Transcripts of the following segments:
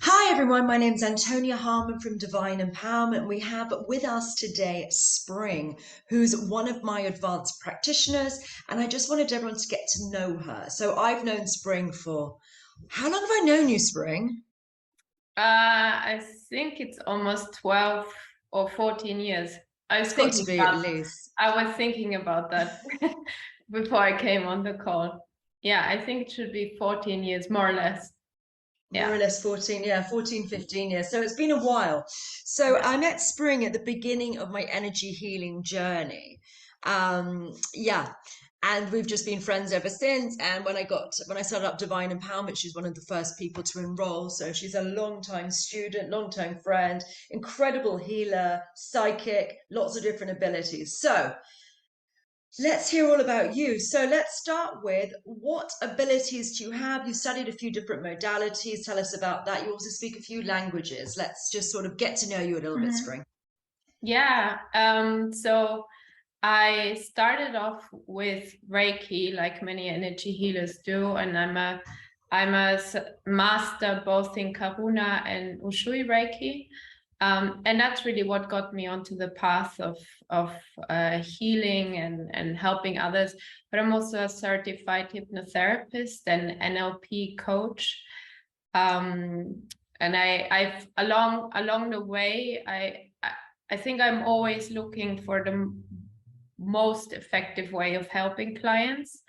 Hi everyone, my name's Antonia Harmon from Divine Empowerment. We have with us today Spring, who's one of my advanced practitioners, and I just wanted everyone to get to know her. So I've known Spring for how long have I known you, Spring? I think it's almost 12 or 14 years. I was It's got to thinking be at about least I was thinking about that before I came on the call. Yeah, I think it should be 14 years, more or less. more or Yeah. less 14, yeah, 14, 15 years. So it's been a while. So Yeah. I met Spring at the beginning of my energy healing journey. Yeah. And we've just been friends ever since. And when I started up Divine Empowerment, she's one of the first people to enroll. So she's a long time student, long time friend, incredible healer, psychic, lots of different abilities. So let's hear all about you. So let's start with what abilities do you have? You studied a few different modalities. Tell us about that. You also speak a few languages. Let's just sort of get to know you a little bit, Mhm. Spring. Yeah. So I started off with Reiki, like many energy healers do, and I'm a master both in Karuna and Ushui Reiki, and that's really what got me onto the path of healing and helping others. But I'm also a certified hypnotherapist and NLP coach, and I've along the way I think I'm always looking for the most effective way of helping clients.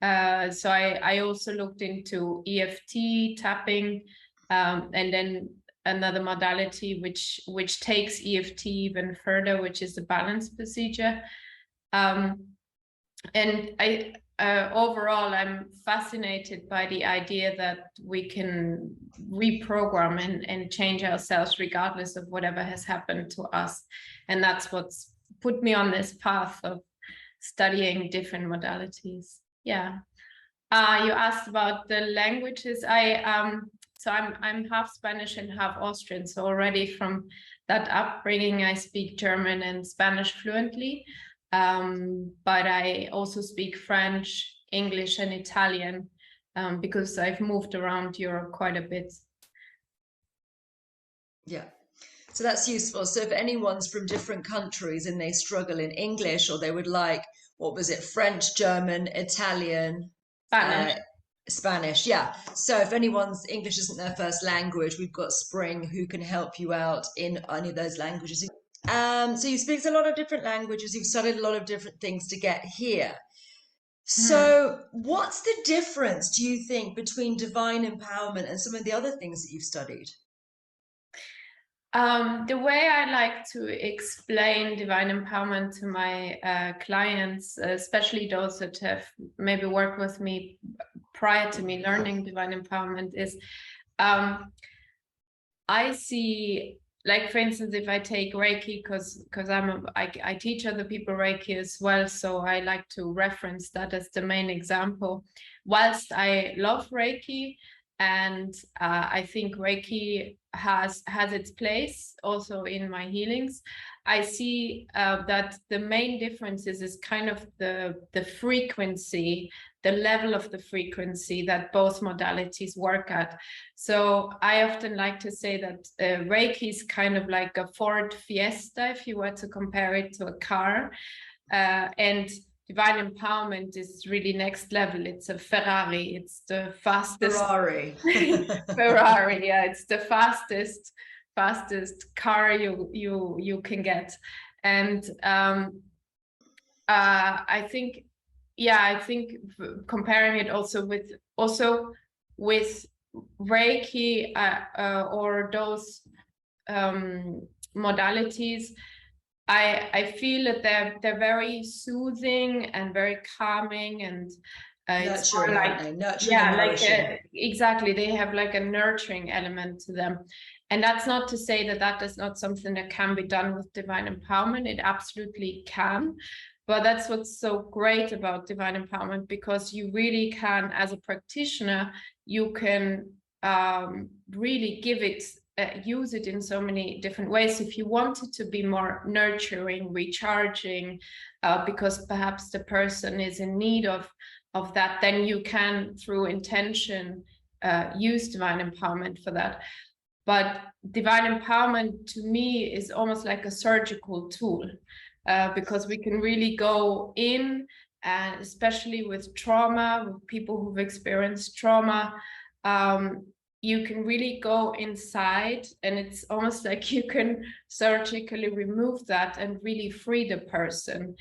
So I also looked into EFT tapping, and then another modality which takes EFT even further, which is the balance procedure. Um, and I overall I'm fascinated by the idea that we can reprogram and change ourselves regardless of whatever has happened to us, and that's what's put me on this path of studying different modalities. Yeah. You asked about the languages. I'm half Spanish and half Austrian, so already from that upbringing I speak German and Spanish fluently. But I also speak French, English, and Italian, because I've moved around Europe quite a bit. Yeah. So that's useful. So if anyone's from different countries and they struggle in English or they would like, what was it, French, German, Italian, uh, Spanish. Spanish, yeah. So if anyone's English isn't their first language, we've got Spring who can help you out in any of those languages. So you speak a lot of different languages. You've studied a lot of different things to get here. Mhm. So what's the difference, do you think, between divine empowerment and some of the other things that you've studied? The way I like to explain divine empowerment to my clients, especially those that have maybe worked with me prior to me learning divine empowerment, is um, I see, like for instance, if I take Reiki, because I teach other people Reiki as well, so I like to reference that as the main example. Whilst I love Reiki, and I think Reiki has its place also in my healings, I see that the main difference is kind of the frequency, the level of the frequency that both modalities work at. So I often like to say that Reiki is kind of like a Ford Fiesta, if you were to compare it to a car. And divine empowerment is really next level. It's a Ferrari. It's the fastest Ferrari. Ferrari. Yeah, it's the fastest car you can get. And I think, yeah, I think comparing it also with Reiki, or those modalities, I feel that they're very soothing and very calming, and it's more Nurturing, aren't like, they? Nurturing and yeah, like nourishing. exactly, they have like a nurturing element to them. And that's not to say that that is not something that can be done with divine empowerment. It absolutely can. But that's what's so great about divine empowerment, because you really can, as a practitioner, you can really use it in so many different ways. If you want it to be more nurturing, recharging, because perhaps the person is in need of that, then you can, through intention, use divine empowerment for that. But divine empowerment to me is almost like a surgical tool, because we can really go in, and especially with trauma, with people who've experienced trauma, you can really go inside, and it's almost like you can surgically remove that and really free the person.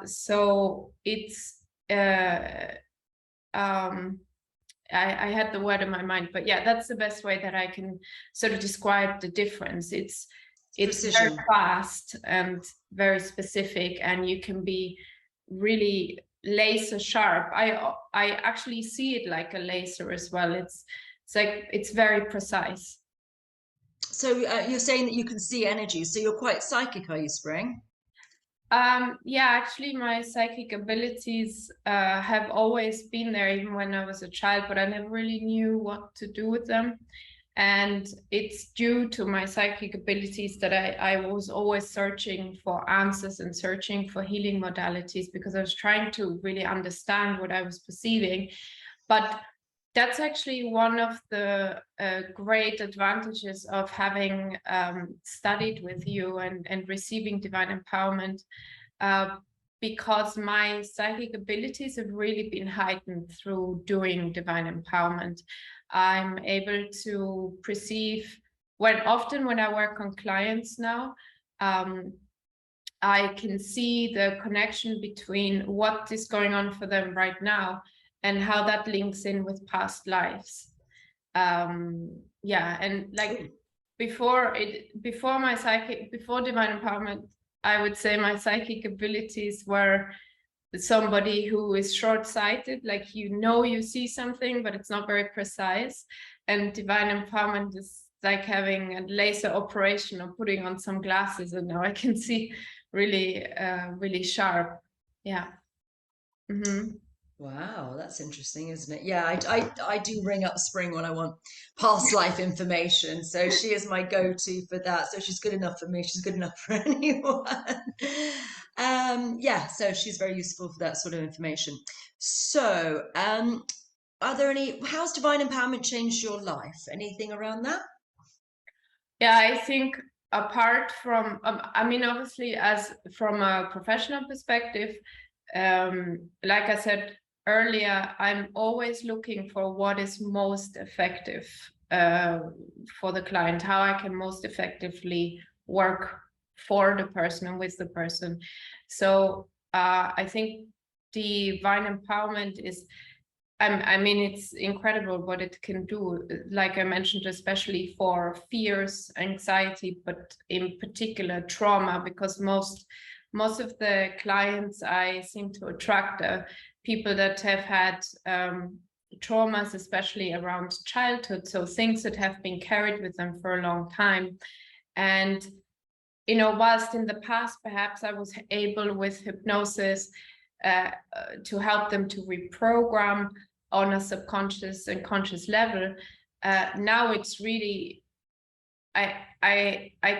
So it's I had the word in my mind, but yeah, that's the best way that I can sort of describe the difference. It's very Precision. fast and very specific, and you can be really laser sharp. I actually see it like a laser as well. It's like it's very precise. So you're saying that you can see energy. So you're quite psychic, are you, Spring? Yeah, actually, my psychic abilities have always been there, even when I was a child, but I never really knew what to do with them. And it's due to my psychic abilities that I was always searching for answers and searching for healing modalities, because I was trying to really understand what I was perceiving. But that's actually one of the great advantages of having studied with you and receiving divine empowerment, uh, because my psychic abilities have really been heightened through doing divine empowerment. I'm able to perceive, when often when I work on clients now, um, I can see the connection between what is going on for them right now and how that links in with past lives. Yeah, and like Ooh. before divine empowerment, I would say my psychic abilities were somebody who is short-sighted, like you see something, but it's not very precise. And divine empowerment is like having a laser operation or putting on some glasses, and now I can see really, really sharp. Yeah. Mm-hmm. Wow, that's interesting, isn't it? Yeah, I do ring up Spring when I want past life information. So she is my go-to for that. So she's good enough for me. She's good enough for anyone. Yeah, so she's very useful for that sort of information. So, are there how's divine empowerment changed your life? Anything around that? Yeah, I think apart from, I mean, obviously, as from a professional perspective, like I said earlier, I'm always looking for what is most effective for the client, how I can most effectively work for the person and with the person. So I think divine empowerment is, I mean, it's incredible what it can do. Like I mentioned, especially for fears, anxiety, but in particular trauma, because most of the clients I seem to attract are people that have had traumas, especially around childhood. So things that have been carried with them for a long time. And whilst in the past, perhaps I was able with hypnosis to help them to reprogram on a subconscious and conscious level. Now it's really, I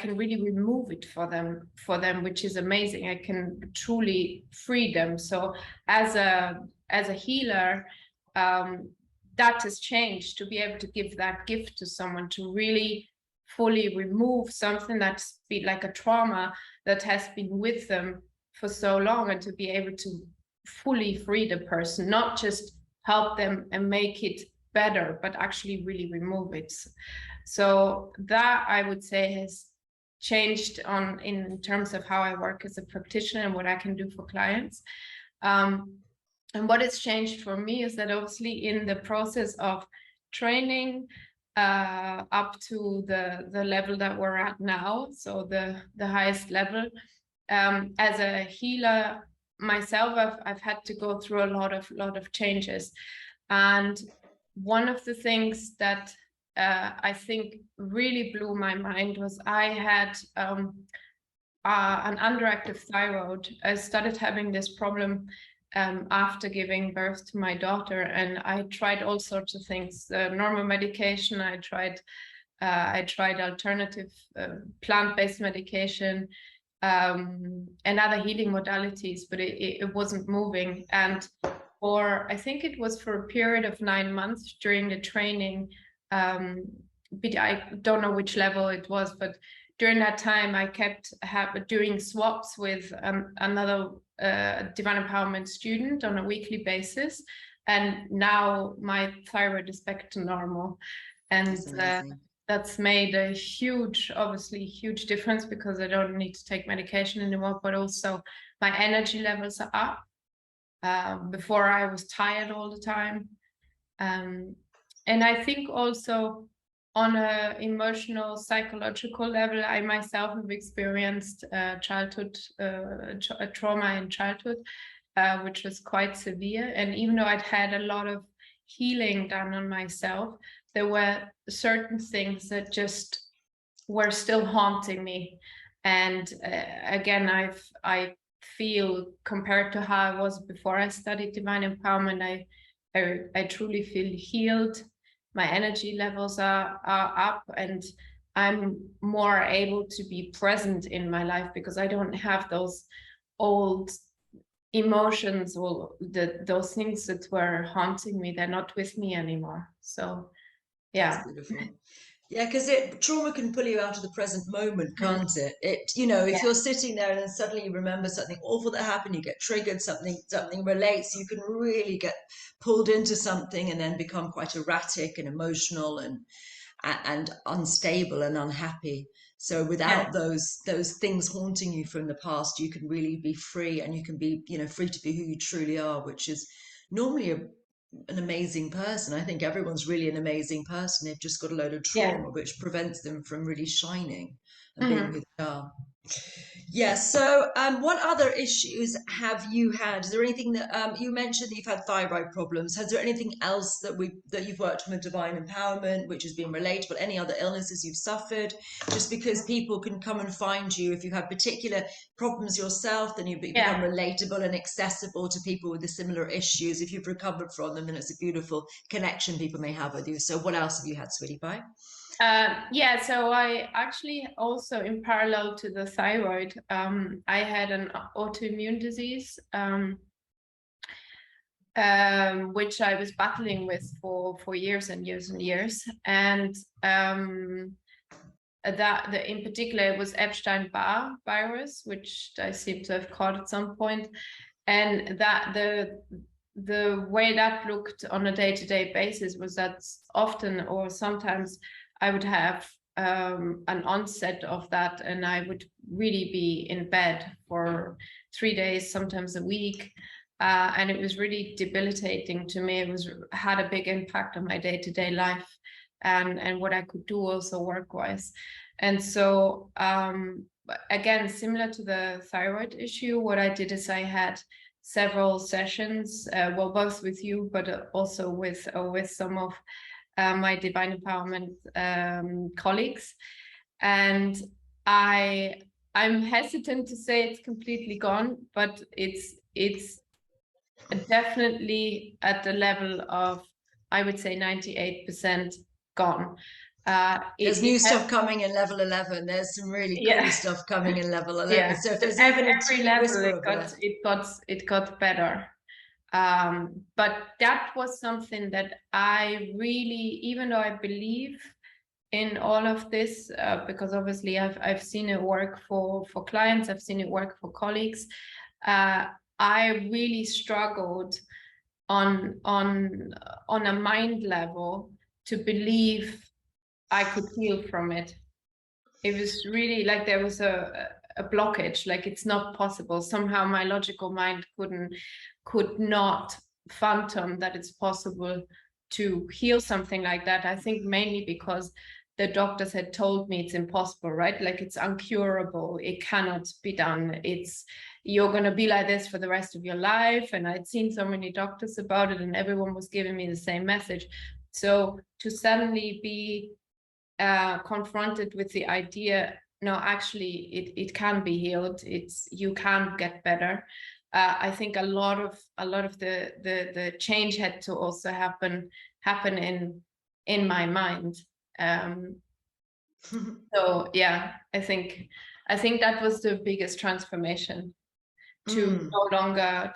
can really remove it for them, which is amazing. I can truly free them. So as a healer, that has changed, to be able to give that gift to someone, to really fully remove something that's been like a trauma that has been with them for so long, and to be able to fully free the person, not just help them and make it better, but actually really remove it. So that, I would say, has changed in terms of how I work as a practitioner and what I can do for clients. And what has changed for me is that obviously in the process of training up to the level that we're at now, so the highest level, as a healer myself, I've had to go through a lot of changes. And one of the things that I think really blew my mind was I had an underactive thyroid. I started having this problem after giving birth to my daughter, and I tried all sorts of things. Normal medication, I tried alternative plant-based medication, and other healing modalities, but it wasn't moving. And I think it was for a period of 9 months during the training, um, I don't know which level it was, but during that time I kept doing swaps with another divine empowerment student on a weekly basis, and now my thyroid is back to normal, and That's amazing. that's made a huge, obviously huge difference, because I don't need to take medication anymore, but also my energy levels are up. Before I was tired all the time. And I think also on a emotional, psychological level, I myself have experienced childhood trauma in childhood, which was quite severe. And even though I'd had a lot of healing done on myself, there were certain things that just were still haunting me. And again, I feel, compared to how I was before I studied divine empowerment, I truly feel healed. My energy levels are up, and I'm more able to be present in my life, because I don't have those old emotions or those things that were haunting me. They're not with me anymore. So That's yeah. beautiful. Yeah, because trauma can pull you out of the present moment, Mm. can't it? If Yeah. you're sitting there and then suddenly you remember something awful that happened, you get triggered, something relates, you can really get pulled into something and then become quite erratic and emotional and unstable and unhappy. So Yeah. without those things haunting you from the past, you can really be free, and you can be, free to be who you truly are, which is normally an amazing person. I think everyone's really an amazing person. They've just got a load of Yeah. trauma which prevents them from really shining and being Mhm. who they are. Yes. So, what other issues have you had? Is there anything that you mentioned that you've had thyroid problems? Has there anything else that you've worked on with divine empowerment, which has been relatable? Any other illnesses you've suffered? Just because people can come and find you if you have particular problems yourself, then you become Yeah. relatable and accessible to people with the similar issues. If you've recovered from them, then it's a beautiful connection people may have with you. So, what else have you had, sweetie pie? Yeah, so I actually also, in parallel to the thyroid, I had an autoimmune disease, which I was battling with for years and years and years. And in particular, it was Epstein-Barr virus, which I seem to have caught at some point. And that the way that looked on a day-to-day basis was that often, or sometimes, I would have an onset of that, and I would really be in bed for 3 days, sometimes a week. And it was really debilitating to me. It had a big impact on my day-to-day life, and what I could do also work-wise. And so again, similar to the thyroid issue, what I did is I had several sessions, well, both with you, but also with some of my divine empowerment colleagues. And I'm hesitant to say it's completely gone, but it's definitely at the level of, I would say, 98% gone. There's It new has, stuff coming in level 11. There's some really cool yeah. stuff coming in level 11. Yeah, So if so there's even a every teeny level whisper of life. it got better. But that was something that I really, even though I believe in all of this, because obviously I've seen it work for clients, I've seen it work for colleagues. I really struggled on a mind level to believe I could heal from it. It was really like there was a blockage, like it's not possible. Somehow my logical mind could not fathom that it's possible to heal something like that. I think mainly because the doctors had told me it's impossible, right? Like it's uncurable, it cannot be done. You're going to be like this for the rest of your life. And I'd seen so many doctors about it, and everyone was giving me the same message. So to suddenly be confronted with the idea, no, actually it can be healed, you can get better. I think a lot of the change had to also happen in my mind. So yeah, I think that was the biggest transformation, to Mm.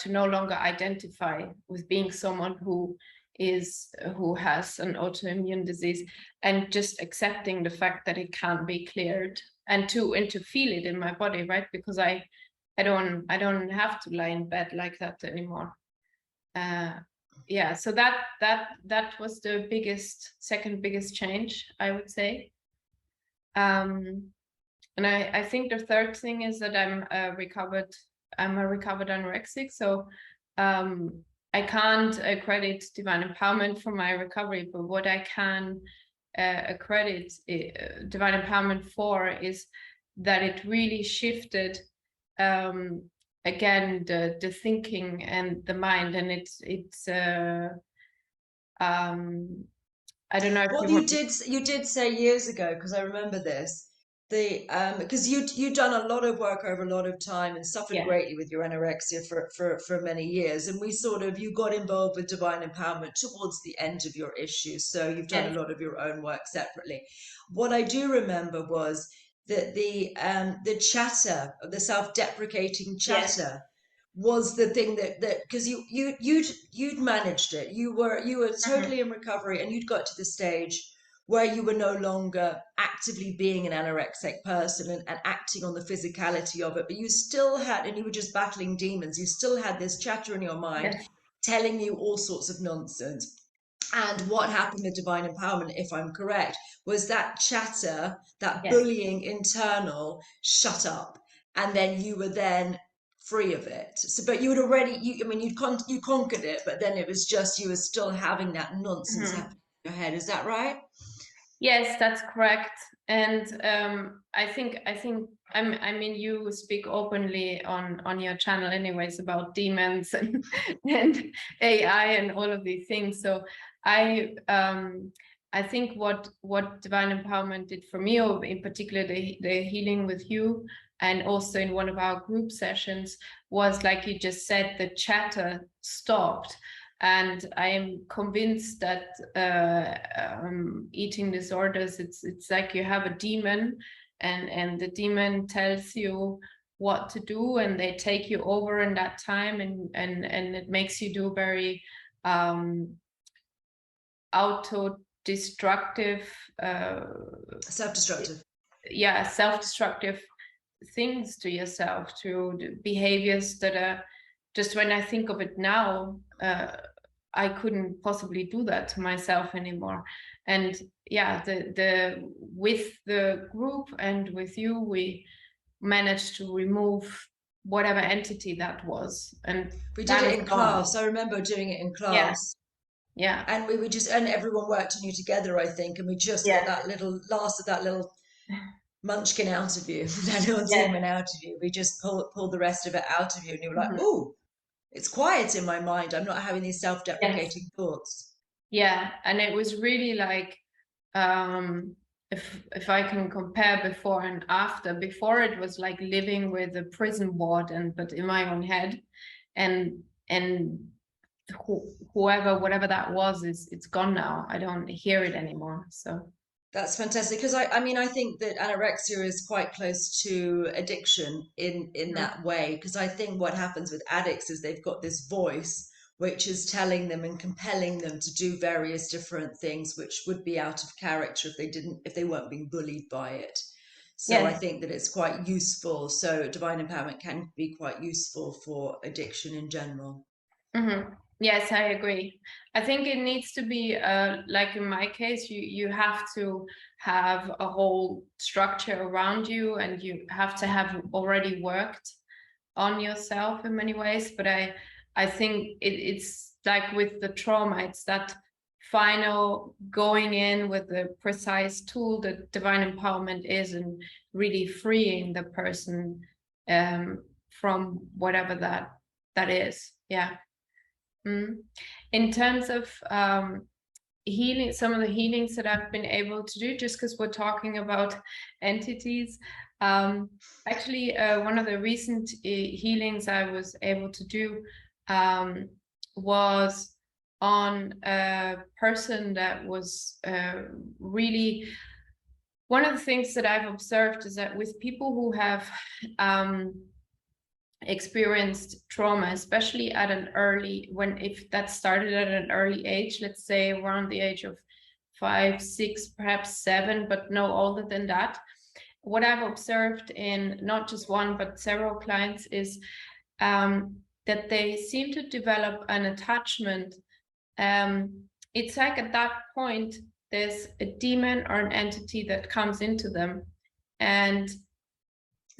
no longer identify with being someone who who has an autoimmune disease, and just accepting the fact that it can't be cleared, and to feel it in my body, right? Because I don't have to lie in bed like that anymore. Yeah, so that was the second biggest change, I would say. And I think the third thing is that I'm a recovered anorexic. So I can't credit divine empowerment for my recovery, but what I can credit divine empowerment for is that it really shifted again the thinking and the mind, and it's I don't know if Well, you want. you did say years ago, because I remember this, the because you'd done a lot of work over a lot of time and suffered Yeah. greatly with your anorexia for many years, and we sort of you got involved with divine empowerment towards the end of your issues, so you've done a Yes. lot of your own work separately. What I do remember was that the chatter, the self-deprecating Yes. chatter, was the thing that because you'd managed it, you were Mhm. totally in recovery, and you'd got to the stage where you were no longer actively being an anorexic person and acting on the physicality of it, but you still had, and you were just battling demons, you still had this chatter in your mind Yes. telling you all sorts of nonsense. And what happened with divine empowerment, if I'm correct, was that chatter, that Yes. bullying internal, shut up. And then you were then free of it. So, but you had already, I mean, you conquered it, but then it was just you were still having that nonsense Mhm. happening in your head. Is that right? Yes, that's correct. And I mean, you speak openly on your channel anyways about demons and AI and all of these things. So I think what divine empowerment did for me, or in particular the healing with you, and also in one of our group sessions, was like you just said, the chatter stopped. And I am convinced that eating disorders, it's like you have a demon, and the demon tells you what to do, and they take you over in that time, and it makes you do very auto-destructive, Self-destructive. yeah, self-destructive things to yourself, to the behaviors that are just, when I think of it now, I couldn't possibly do that to myself anymore. And yeah, the with the group and with you, we managed to remove whatever entity that was, and We did that it is in gone. class. I remember doing it in Yeah, class. yeah, And we just, and everyone worked on you together, I think, and we just got yeah, that little last of that little munchkin out of you, that little yeah. demon out of you. We just pulled the rest of it out of you, and you were like, Mhm. "Oh, it's quiet in my mind. I'm not having these Yes, self-deprecating thoughts." yeah. And it was really like, um if I can compare before and after, before it was like living with a prison warden but in my own head, and whoever, whatever that was, is it's gone now. I don't hear it anymore. So That's fantastic because I mean I think that anorexia is quite close to addiction in mhm. that way, because I think what happens with addicts is they've got this voice which is telling them and compelling them to do various different things which would be out of character if they weren't being bullied by it. So I Yes. think that it's quite useful. So divine empowerment can be quite useful for addiction in general. Yes, I agree. I think it needs to be like in my case, you have to have a whole structure around you, and you have to have already worked on yourself in many ways. But I think it's like with the trauma, it's that final going in with the precise tool that divine empowerment is, and really freeing the person from whatever that is. Yeah. Mm. In terms of healing, some of the healings that I've been able to do, just because we're talking about entities, um, actually, one of the recent healings I was able to do um, was on a person that was really. One of the things that I've observed is that with people who have experienced trauma, especially at an early, when if that started at an early age, let's say around the age of 5, 6, perhaps 7, but no older than that. What I've observed in not just one but several clients is that they seem to develop an attachment. It's like at that point there's a demon or an entity that comes into them, and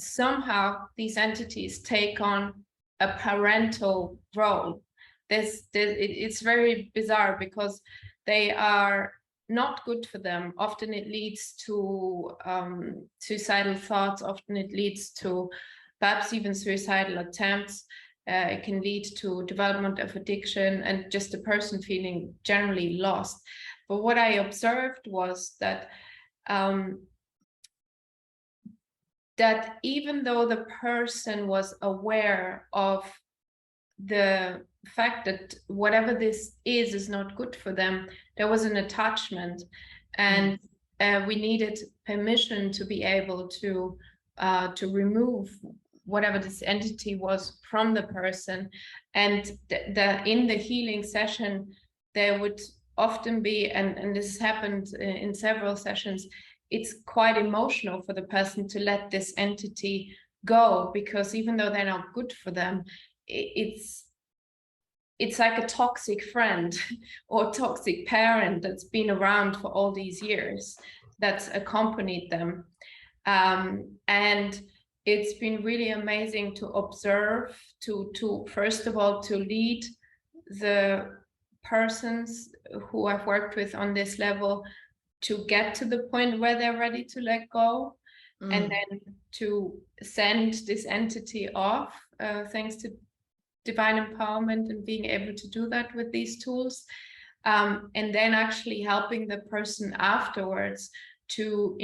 somehow these entities take on a parental role. It's very bizarre because they are not good for them. Often it leads to suicidal thoughts. Often it leads to perhaps even suicidal attempts. It can lead to development of addiction and just a person feeling generally lost. But what I observed was that that even though the person was aware of the fact that whatever this is not good for them, there was an attachment, and we needed permission to be able to remove whatever this entity was from the person. And in the healing session, there would often be, and this happened in several sessions, it's quite emotional for the person to let this entity go, because even though they're not good for them, it's like a toxic friend or toxic parent that's been around for all these years, that's accompanied them. And it's been really amazing to observe, to first of all, to lead the persons who I've worked with on this level to get to the point where they're ready to let go, and then to send this entity off, thanks to divine empowerment and being able to do that with these tools. And then actually helping the person afterwards to,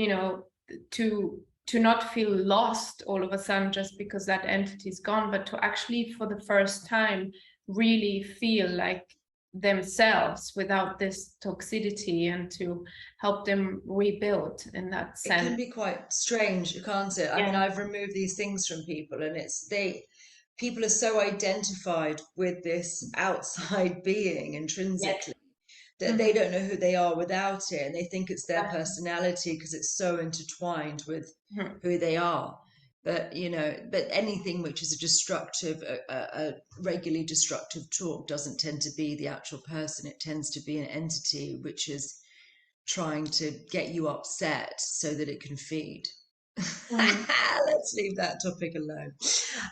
to not feel lost all of a sudden just because that entity is gone, but to actually for the first time really feel like themselves without this toxicity, and to help them rebuild in that It can sense. be quite strange, can't it? I mean, Yeah. I've removed these things from people, and people are so identified with this outside being Yes. intrinsically that they Mhm. don't know who they are without it, and they think it's their Exactly. personality because it's so intertwined with Mhm. who they are. But but anything which is a destructive, a regularly destructive talk doesn't tend to be the actual person. It tends to be an entity which is trying to get you upset so that it can feed. Mhm. Let's leave that topic alone.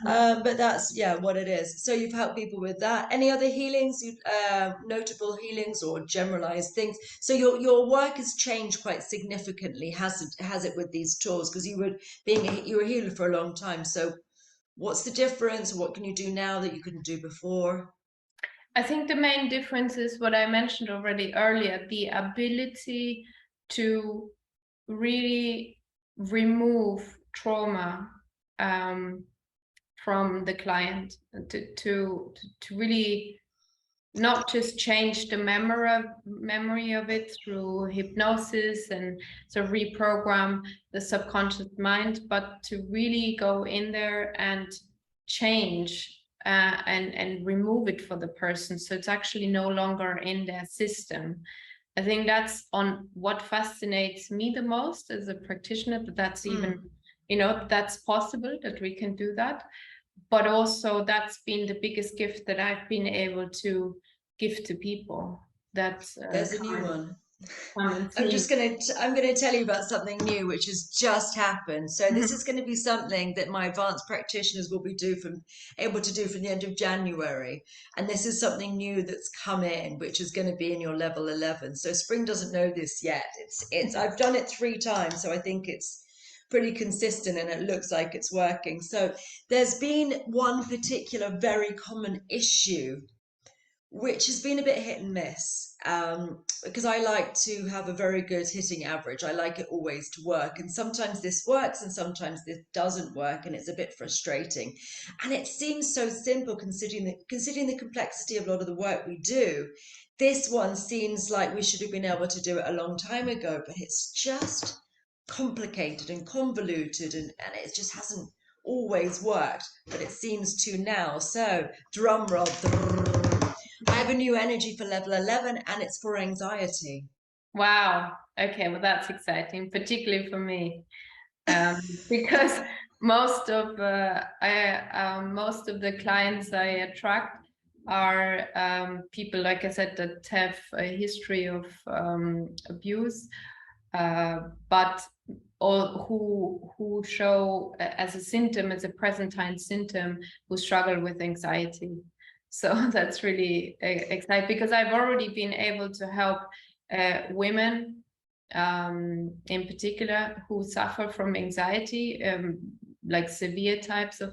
Mhm. But that's, yeah, what it is. So you've helped people with that. Any other healings, notable healings or generalized things? So your work has changed quite significantly, has it with these tools? Because you were a healer for a long time. So what's the difference? What can you do now that you couldn't do before? I think the main difference is what I mentioned already earlier, the ability to really remove trauma from the client, to really not just change the memory of it through hypnosis and sort of reprogram the subconscious mind, but to really go in there and change, and remove it for the person, so it's actually no longer in their system. I think that's on what fascinates me the most as a practitioner, that that's even, Mm. that's possible, that we can do that. But also that's been the biggest gift that I've been able to give to people that There's a new one. come and see. I'm gonna tell you about something new which has just happened. So this is Mhm. going to be something that my advanced practitioners will be able to do from the end of January. And this is something new that's come in, which is going to be in your level 11. So Spring doesn't know this yet. It's I've done it 3 times, so I think it's pretty consistent and it looks like it's working. So there's been one particular very common issue which has been a bit hit and miss, because I like to have a very good hitting average. I like it always to work, and sometimes this works and sometimes this doesn't work, and it's a bit frustrating. And it seems so simple considering the complexity of a lot of the work we do. This one seems like we should have been able to do it a long time ago, but it's just complicated and convoluted, and it just hasn't always worked, but it seems to now. So, drum roll. I have a new energy for level 11, and it's for anxiety. Wow. Okay, well that's exciting, particularly for me, because most of the clients I attract are people, like I said, that have a history of abuse, but or who show as a symptom, as a present time symptom, who struggle with anxiety. So that's really exciting, because I've already been able to help women in particular who suffer from anxiety, like severe types of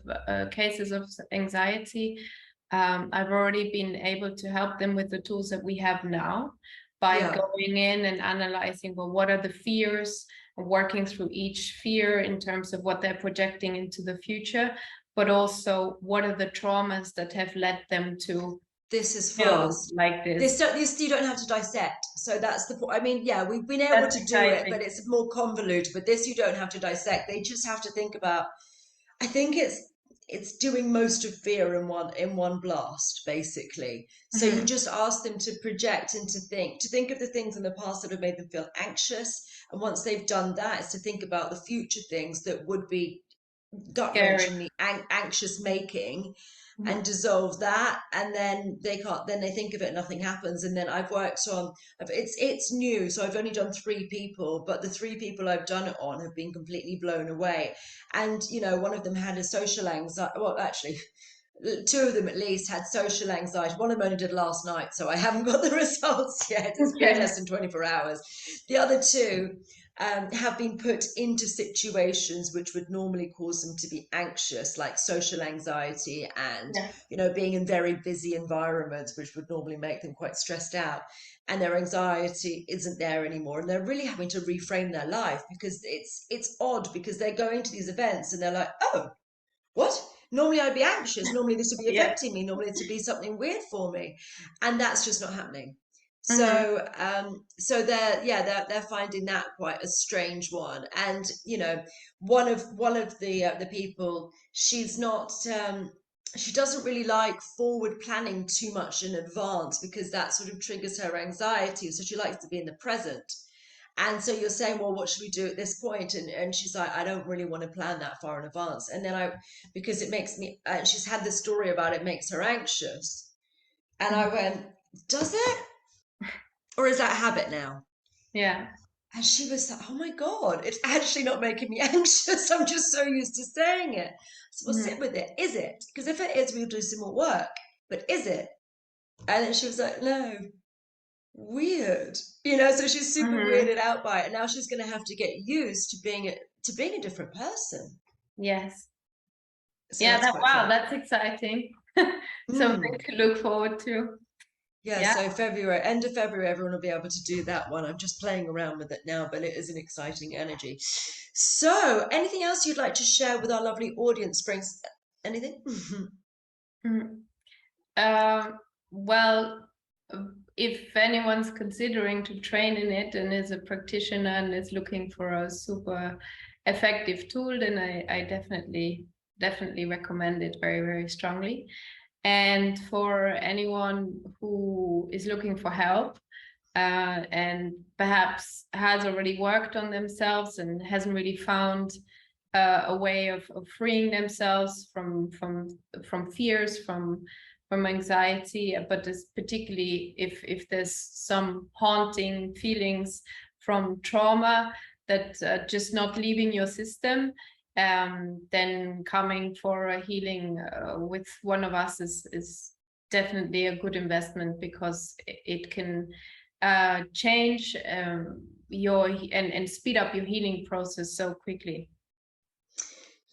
cases of anxiety. I've already been able to help them with the tools that we have now, by Yeah. going in and analyzing, well, what are the fears, working through each fear in terms of what they're projecting into the future, but also what are the traumas that have led them to This is feel fast. like this. This you don't have to dissect. So that's the point. I mean, yeah, we've been able That's to do it, exciting. but it's more convoluted. But this you don't have to dissect. They just have to think about. I think it's doing most of fear in one blast, basically. So you Mm-hmm. just ask them to project and to think of the things in the past that have made them feel anxious. And once they've done that, it's to think about the future things that would be Scary. gut-wrenchingly anxious making, Mm-hmm. and dissolve that, and then they can't, then they think of it, nothing happens. And then I've worked on, it's new, so I've only done 3 people, but the 3 people I've done it on have been completely blown away. And one of them had a social anxiety, well, actually 2 of them at least had social anxiety. One of them only did last night, so I haven't got the results yet. It's been Okay. less than 24 hours. The other 2 have been put into situations which would normally cause them to be anxious, like social anxiety, and Yeah. being in very busy environments, which would normally make them quite stressed out. And their anxiety isn't there anymore, and they're really having to reframe their life, because it's odd, because they're going to these events and they're like, oh, what? Normally I'd be anxious. Normally this would be Yeah. affecting me. Normally this would be something weird for me. And that's just not happening. Mm-hmm. So they're finding that quite a strange one. And one of the people, she's not she doesn't really like forward planning too much in advance, because that sort of triggers her anxiety. So she likes to be in the present. And so you're saying, well, what should we do at this point? And she's like, I don't really want to plan that far in advance. And then because it makes me, she's had this story about it makes her anxious. And I went, does it? Or is that habit now? Yeah. And she was like, oh my God, it's actually not making me anxious. I'm just so used to saying it. So we'll Mm-hmm. sit with it. Is it? Because if it is, we'll do some more work. But is it? And then she was like, no, weird. So she's super Mm-hmm. weirded out by it. And now she's going to have to get used to being a different person. Yes. So Yeah, that's that quite wow, fun. that's exciting. Something Mm. to look forward to. Yeah, Yeah. so February, end of February, everyone will be able to do that one. I'm just playing around with it now, but it is an exciting energy. So, anything else you'd like to share with our lovely audience, Springs? Anything? Mhm. Well, if anyone's considering to train in it and is a practitioner and is looking for a super effective tool, then I definitely recommend it very, very strongly. And for anyone who is looking for help, and perhaps has already worked on themselves and hasn't really found a way of freeing themselves from fears, from anxiety, but particularly if there's some haunting feelings from trauma that just not leaving your system, then coming for a healing with one of us is definitely a good investment, because it can change your and speed up your healing process so quickly.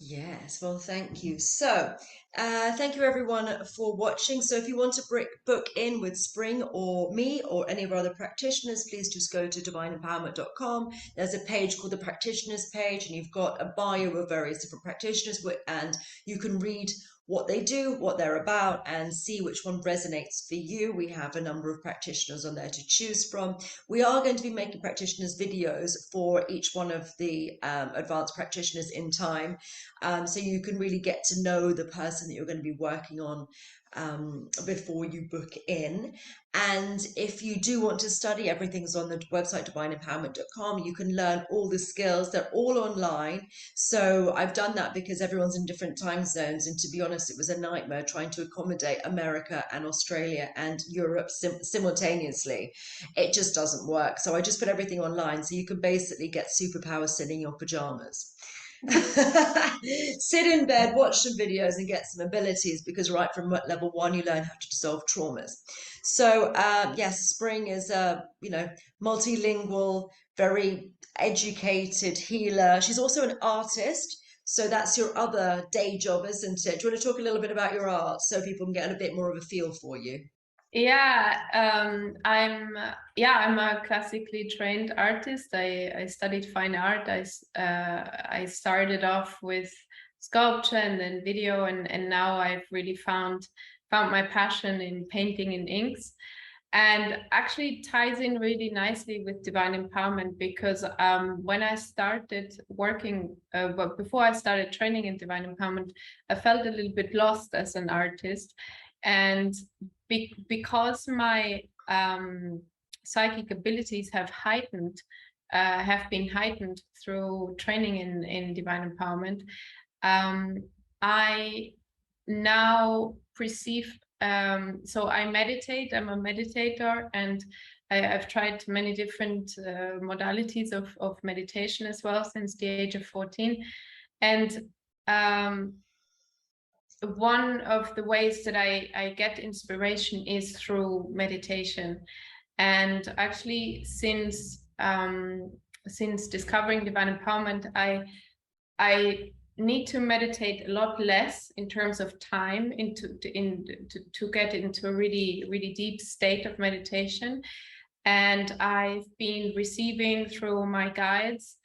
Yes, well, thank you. So, thank you everyone for watching. So, if you want to book in with Spring or me or any of our other practitioners, please just go to divineempowerment.com. There's a page called the practitioners page, and you've got a bio of various different practitioners, and you can read what they do, what they're about, and see which one resonates for you. We have a number of practitioners on there to choose from. We are going to be making practitioners videos for each one of the advanced practitioners in time. So you can really get to know the person that you're going to be working on before you book in. And if you do want to study, everything's on the website divineempowerment.com. You can learn all the skills, they're all online. So I've done that because everyone's in different time zones. And to be honest, it was a nightmare trying to accommodate America and Australia and Europe simultaneously. It just doesn't work. So I just put everything online. So you can basically get superpowers sitting in your pajamas. Sit in bed, watch some videos, and get some abilities because right from level one, you learn how to dissolve traumas. So yes, Spring is a multilingual, very educated healer. She's also an artist. So that's your other day job, isn't it? Do you want to talk a little bit about your art so people can get a bit more of a feel for you? Yeah, I'm a classically trained artist. I studied fine art. I started off with sculpture and then video, and now I've really found my passion in painting in inks. And actually ties in really nicely with divine empowerment because when I started working, but before I started training in divine empowerment, I felt a little bit lost as an artist. And because my psychic abilities have been heightened through training in divine empowerment, I now perceive. So I meditate. I'm a meditator, and I've tried many different modalities of meditation as well since the age of 14. And one of the ways that I get inspiration is through meditation. And actually, since discovering divine empowerment, I need to meditate a lot less in terms of time to get into a really deep state of meditation. And I've been receiving through my guides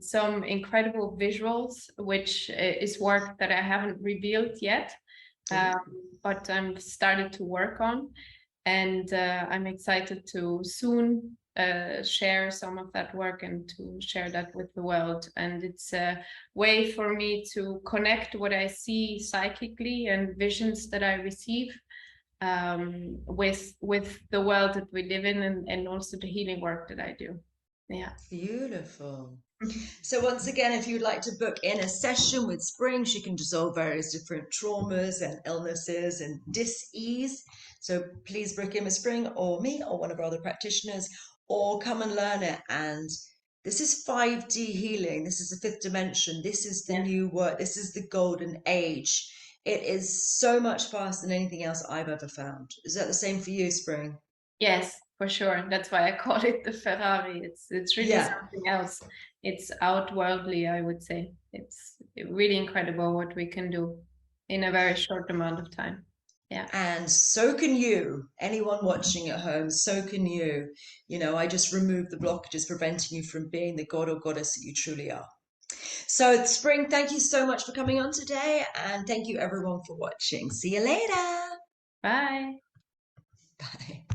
some incredible visuals, which is work that I haven't revealed yet, um, but I'm started to work on. And I'm excited to soon share some of that work and to share that with the world. And it's a way for me to connect what I see psychically and visions that I receive with the world that we live in, and also the healing work that I do. Yeah. Beautiful. So once again, if you'd like to book in a session with Spring, she can dissolve various different traumas and illnesses and dis-ease. So please book in with Spring or me or one of our other practitioners, or come and learn it. And this is 5D healing. This is the fifth dimension. This is the Yeah. new work. This is the golden age. It is so much faster than anything else I've ever found. Is that the same for you, Spring? Yes, for sure. That's why I call it the Ferrari. It's really Yeah. something else. It's outworldly, I would say. It's really incredible what we can do in a very short amount of time. Yeah. And so can you, anyone watching at home, so can you. I just remove the blockages preventing you from being the god or goddess that you truly are. So, Spring, thank you so much for coming on today. And thank you, everyone, for watching. See you later. Bye. Bye.